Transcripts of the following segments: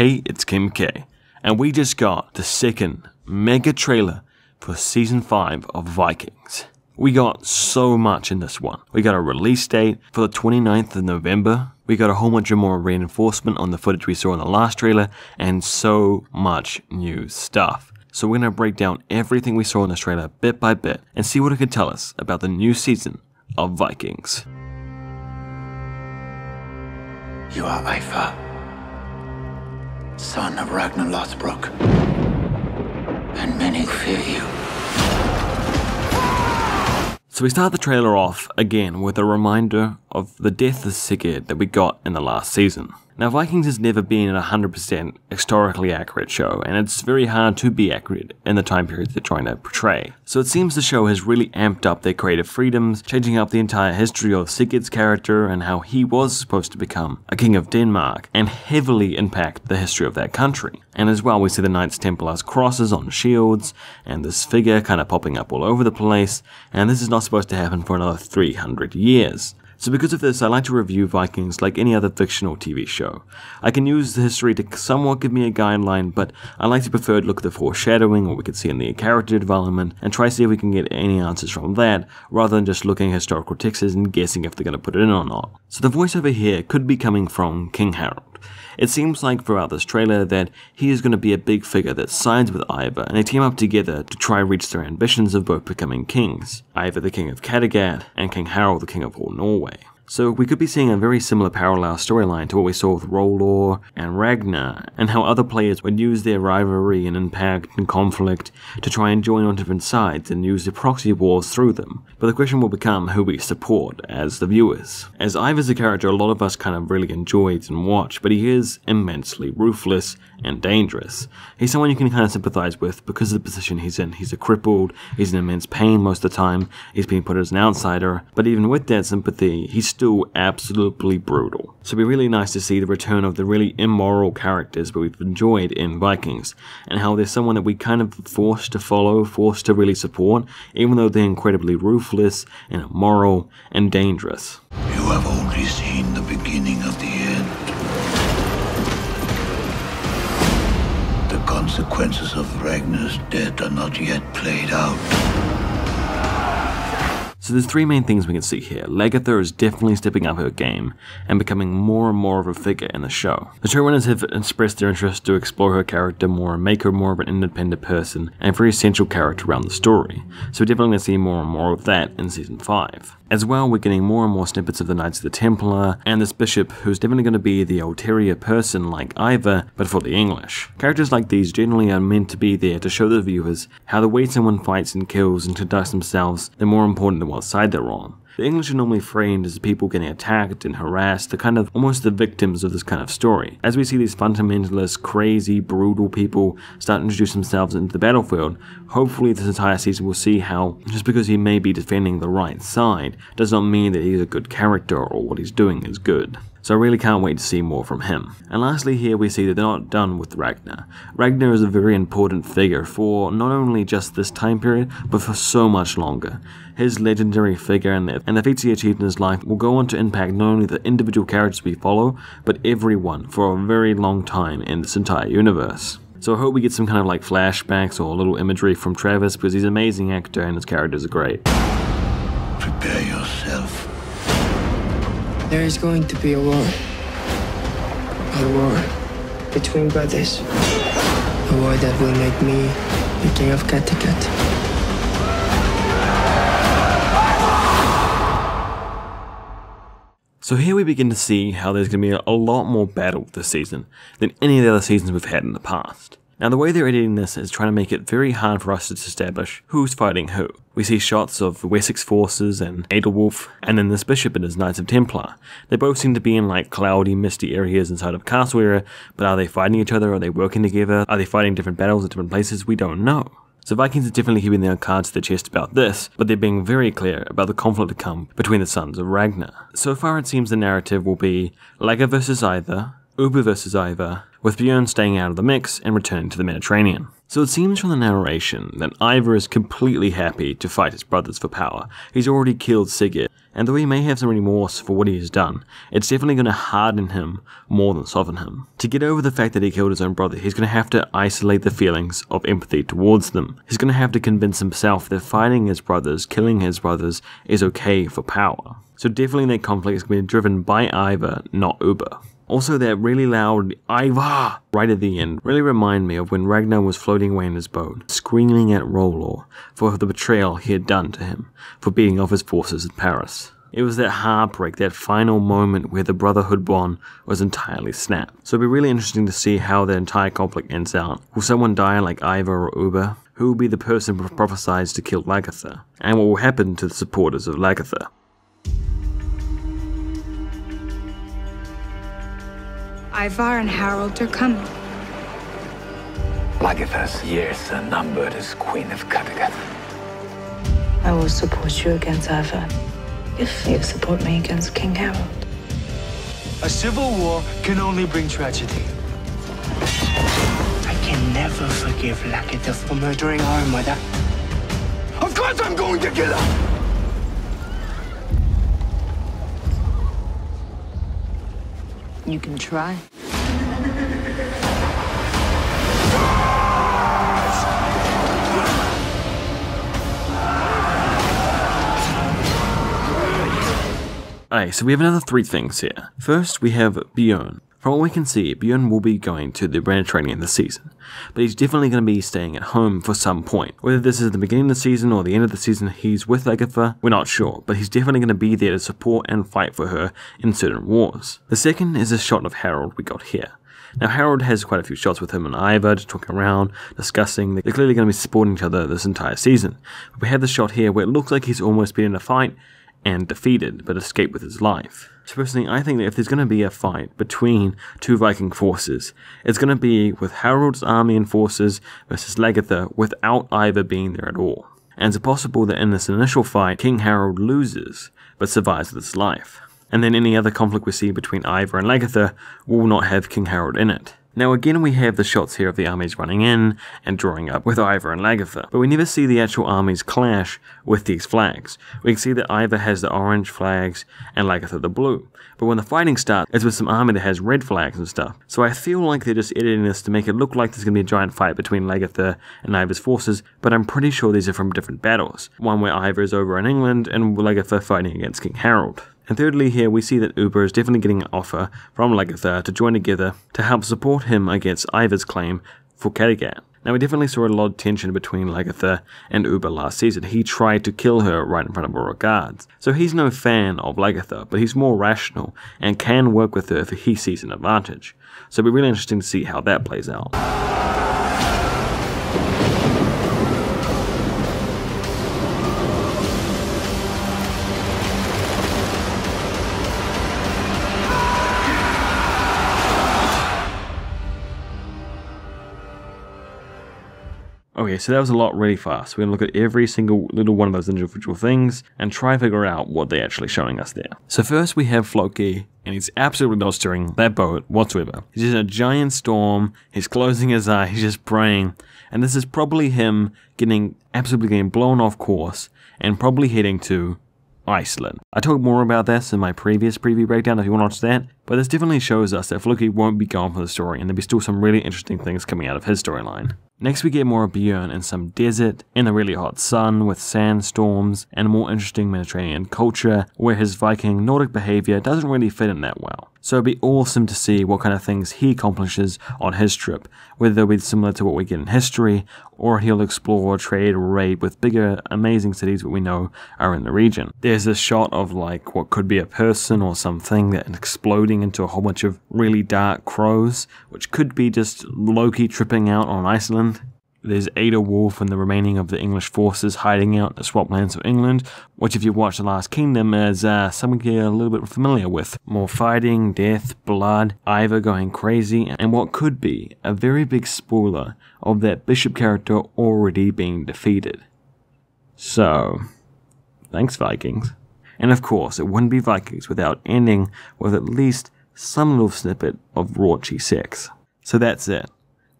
Hey, it's Kim K, and we just got the second mega trailer for Season 5 of Vikings. We got so much in this one. We got a release date for the 29th of November, we got a whole bunch of more reinforcement on the footage we saw in the last trailer, and so much new stuff. So we're going to break down everything we saw in this trailer bit by bit, and see what it could tell us about the new season of Vikings. You are Ivar, son of Ragnar Lothbrok, and many fear you. So we start the trailer off again with a reminder of the death of Sigurd that we got in the last season. Now, Vikings has never been a 100% historically accurate show, and it's very hard to be accurate in the time period they're trying to portray. So it seems the show has really amped up their creative freedoms, changing up the entire history of Sigurd's character and how he was supposed to become a king of Denmark, and heavily impact the history of that country. And as well, we see the Knights Templar's crosses on shields, and this figure kind of popping up all over the place, and this is not supposed to happen for another 300 years. So because of this, I like to review Vikings like any other fictional TV show. I can use the history to somewhat give me a guideline, but I like to prefer to look at the foreshadowing, what we could see in the character development, and try to see if we can get any answers from that, rather than just looking at historical texts and guessing if they're going to put it in or not. So the voiceover here could be coming from King Harald. It seems like throughout this trailer that he is going to be a big figure that sides with Ivar, and they team up together to try and reach their ambitions of both becoming kings, Ivar the king of Kattegat, and King Harald the king of all Norway. So we could be seeing a very similar parallel storyline to what we saw with Rolor and Ragnar, and how other players would use their rivalry and impact and conflict to try and join on different sides and use the proxy wars through them. But the question will become who we support as the viewers. As Ivar's a character a lot of us kind of really enjoyed and watch, but he is immensely ruthless and dangerous. He's someone you can kind of sympathize with because of the position he's in. He's a crippled, he's in immense pain most of the time, he's being put as an outsider, but even with that sympathy, he's still absolutely brutal. So it'd be really nice to see the return of the really immoral characters that we've enjoyed in Vikings, and how there's someone that we kind of forced to follow, forced to really support, even though they're incredibly ruthless and immoral and dangerous. You have only seen the beginning of the end. The consequences of Ragnar's death are not yet played out. So there's three main things we can see here. Lagertha is definitely stepping up her game and becoming more and more of a figure in the show. The showrunners have expressed their interest to explore her character more and make her more of an independent person and a very essential character around the story. So we're definitely going to see more and more of that in Season 5. As well, we're getting more and more snippets of the Knights of the Templar and this bishop who's definitely going to be the ulterior person like Ivar, but for the English. Characters like these generally are meant to be there to show the viewers how the way someone fights and kills and conducts themselves, they're more important than what side they're on. The English are normally framed as the people getting attacked and harassed, the kind of almost the victims of this kind of story. As we see these fundamentalist, crazy, brutal people start to introduce themselves into the battlefield, hopefully this entire season will see how just because he may be defending the right side does not mean that he's a good character or what he's doing is good. So I really can't wait to see more from him. And lastly here we see that they're not done with Ragnar. Ragnar is a very important figure for not only just this time period, but for so much longer. His legendary figure and the feats he achieved in his life will go on to impact not only the individual characters we follow, but everyone for a very long time in this entire universe. So I hope we get some kind of like flashbacks or a little imagery from Travis, because he's an amazing actor and his characters are great. Prepare yourself. There is going to be a war. A war between brothers. A war that will make me the king of Kattegat. So here we begin to see how there's going to be a lot more battle this season than any of the other seasons we've had in the past. Now the way they're editing this is trying to make it very hard for us to establish who's fighting who. We see shots of the Wessex forces and Adelwulf, and then this bishop and his Knights of Templar. They both seem to be in like cloudy, misty areas inside of castle area, but are they fighting each other? Are they working together? Are they fighting different battles at different places? We don't know. So Vikings are definitely keeping their cards to their chest about this, but they're being very clear about the conflict to come between the sons of Ragnar. So far it seems the narrative will be Lager versus Ivar, Ubba versus Ivar, with Björn staying out of the mix and returning to the Mediterranean. So it seems from the narration that Ivar is completely happy to fight his brothers for power. He's already killed Sigurd, And though he may have some remorse for what he has done, it's definitely going to harden him more than soften him. To get over the fact that he killed his own brother, he's going to have to isolate the feelings of empathy towards them. He's going to have to convince himself that fighting his brothers, killing his brothers, is okay for power. So definitely that conflict is going to be driven by Ivar, not Ubba. Also, that really loud Ivar right at the end really remind me of when Ragnar was floating away in his boat, screaming at Rolor for the betrayal he had done to him for beating off his forces in Paris. It was that heartbreak, that final moment where the brotherhood bond was entirely snapped. So it'll be really interesting to see how the entire conflict ends out. Will someone die like Ivar or Ubba? Who will be the person prophesied to kill Lagertha? And what will happen to the supporters of Lagertha? Ivar and Harald are coming. Lagertha's years are numbered as Queen of Kattegat. I will support you against Ivar if you support me against King Harald. A civil war can only bring tragedy. I can never forgive Lagertha for murdering our mother. Of course I'm going to kill her! You can try. Alright, so we have another 3 things here. First, we have Bjorn. From what we can see, Bjorn will be going to the Mediterranean this season, but he's definitely going to be staying at home for some point. Whether this is the beginning of the season or the end of the season he's with Lagertha, we're not sure, but he's definitely going to be there to support and fight for her in certain wars. The second is a shot of Harald we got here. Now Harald has quite a few shots with him and Ivar just talking around, discussing. They're clearly going to be supporting each other this entire season. But we have this shot here where it looks like he's almost been in a fight and defeated, but escaped with his life. So personally, I think that if there's going to be a fight between 2 Viking forces, it's going to be with Harald's army and forces versus Lagertha without Ivar being there at all. And it's possible that in this initial fight, King Harald loses, but survives with his life. And then any other conflict we see between Ivar and Lagertha will not have King Harald in it. Now again we have the shots here of the armies running in and drawing up with Ivar and Lagertha, but we never see the actual armies clash with these flags. We can see that Ivar has the orange flags and Lagertha the blue, but when the fighting starts, it's with some army that has red flags and stuff. So I feel like they're just editing this to make it look like there's going to be a giant fight between Lagertha and Ivar's forces, but I'm pretty sure these are from different battles. One where Ivar is over in England and Lagertha fighting against King Harald. And thirdly here we see that Ubba is definitely getting an offer from Lagertha to join together to help support him against Ivar's claim for Kattegat. Now we definitely saw a lot of tension between Lagertha and Ubba last season. He tried to kill her right in front of her guards. So he's no fan of Lagertha, but he's more rational and can work with her if he sees an advantage. So it'll be really interesting to see how that plays out. Okay, so that was a lot really fast. We're going to look at every single little one of those individual things and try to figure out what they're actually showing us there. So first we have Floki, and he's absolutely not steering that boat whatsoever. He's in a giant storm, he's closing his eyes, he's just praying, and this is probably him absolutely getting blown off course and probably heading to Iceland. I talked more about this in my previous preview breakdown if you want to watch that, but this definitely shows us that Floki won't be gone for the story and there'll be still some really interesting things coming out of his storyline. Next we get more of Bjorn in some desert, in a really hot sun with sandstorms and a more interesting Mediterranean culture where his Viking Nordic behavior doesn't really fit in that well. So it'd be awesome to see what kind of things he accomplishes on his trip, whether they'll be similar to what we get in history, or he'll explore, trade, or raid with bigger, amazing cities that we know are in the region. There's this shot of like what could be a person or something that is exploding into a whole bunch of really dark crows, which could be just Loki tripping out on Iceland. There's Ada Wolf and the remaining of the English forces hiding out in the swamplands of England, which if you've watched The Last Kingdom is something you're a little bit familiar with. More fighting, death, blood, Ivar going crazy, and what could be a very big spoiler of that Bishop character already being defeated. So, thanks Vikings. And of course, it wouldn't be Vikings without ending with at least some little snippet of raunchy sex. So that's it.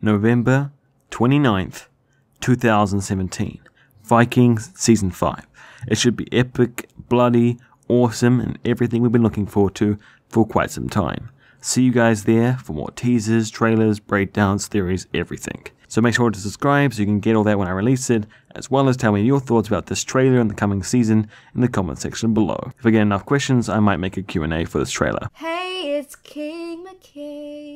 November 29th, 2017. Vikings Season 5. It should be epic, bloody, awesome and everything we've been looking forward to for quite some time. See you guys there for more teasers, trailers, breakdowns, theories, everything. So make sure to subscribe so you can get all that when I release it, as well as tell me your thoughts about this trailer and the coming season in the comment section below. If I get enough questions, I might make a Q&A for this trailer. Hey, it's King McKay.